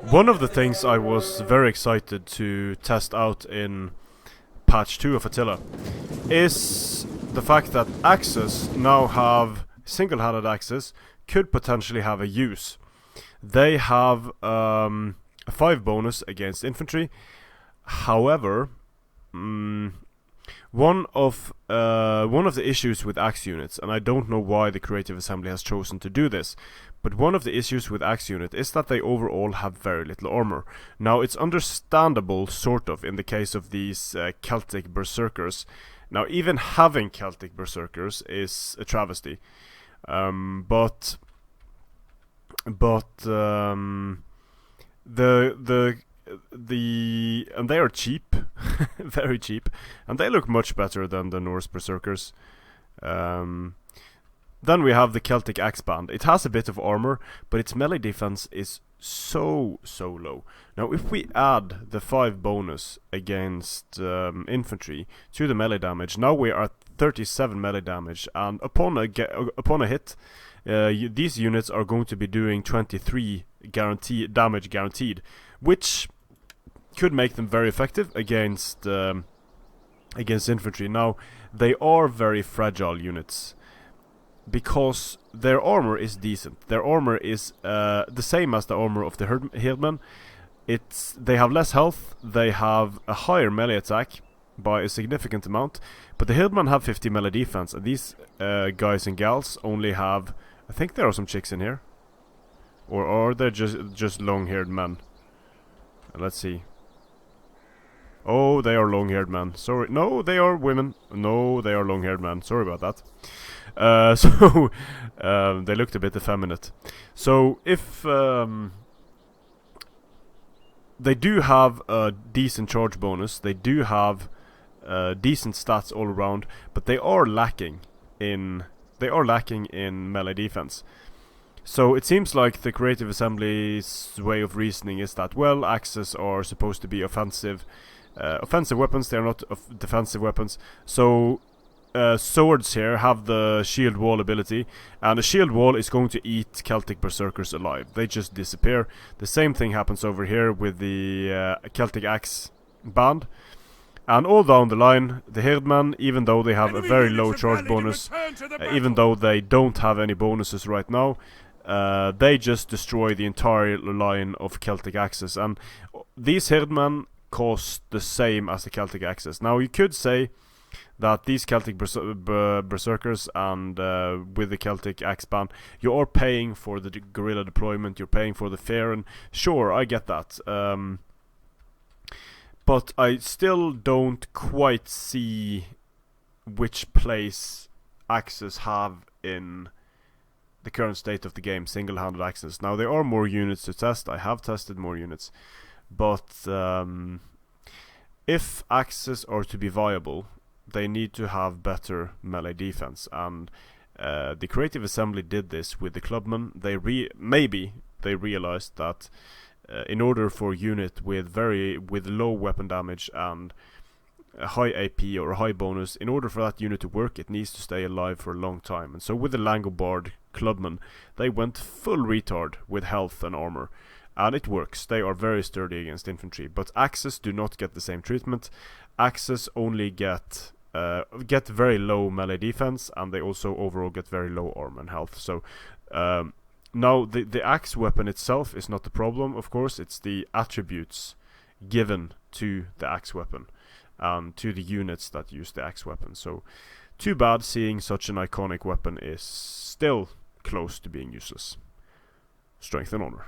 One of the things I was very excited to test out in patch 2 of Attila is the fact that axes now have single-handed axes could potentially have a use. They have a 5 bonus against infantry. However, one of the issues with axe units, and I don't know why the Creative Assembly has chosen to do this, but one of the issues with axe unit is that they overall have very little armor. Now, it's understandable, sort of, in the case of these Celtic berserkers. Now, even having Celtic berserkers is a travesty, but and they are cheap, very cheap, and they look much better than the Norse berserkers. Then we have the Celtic Axe Band. It has a bit of armor, but its melee defense is so low. Now, if we add the 5 bonus against infantry to the melee damage, now we are at 37 melee damage, and upon a hit, these units are going to be doing 23 damage guaranteed, which could make them very effective against infantry. Now, they are very fragile units because their armor is decent. Their armor is the same as the armor of the Herdman. They have less health, they have a higher melee attack by a significant amount, but the Herdman have 50 melee defense, and these guys and gals only have, I think there are some chicks in here, or are they just long-haired men? Let's see. Oh, they are long-haired men. Sorry. No, they are women. No, they are long-haired men. Sorry about that. They looked a bit effeminate. So, if they do have a decent charge bonus, they do have decent stats all around, but they are lacking in melee defense. So it seems like the Creative Assembly's way of reasoning is that, well, axes are supposed to be offensive weapons, they are not defensive weapons. So swords here have the shield wall ability, and the shield wall is going to eat Celtic berserkers alive. They just disappear. The same thing happens over here with the Celtic Axe Band. And all down the line, the Herdman, even though they have a very low charge bonus, even though they don't have any bonuses right now, they just destroy the entire line of Celtic axes. And these Herdmen cost the same as the Celtic axes. Now, you could say that these Celtic berserkers and with the Celtic axe band, you are paying for the guerrilla deployment, you're paying for the fair, and sure, I get that. But I still don't quite see which place axes have in the current state of the game, single-handed axes. Now, there are more units to test. I have tested more units. But if axes are to be viable, they need to have better melee defense. And the Creative Assembly did this with the Clubman. Maybe they realized that in order for a unit with low weapon damage and a high AP or a high bonus, in order for that unit to work, it needs to stay alive for a long time. And so with the Langobard Clubman, they went full retard with health and armor, and it works. They are very sturdy against infantry, but axes do not get the same treatment. Axes only get very low melee defense, and they also overall get very low armor and health. So now, the axe weapon itself is not the problem, of course. It's the attributes given to the axe weapon and to the units that use the axe weapon. So, too bad seeing such an iconic weapon is still close to being useless. Strength and honor.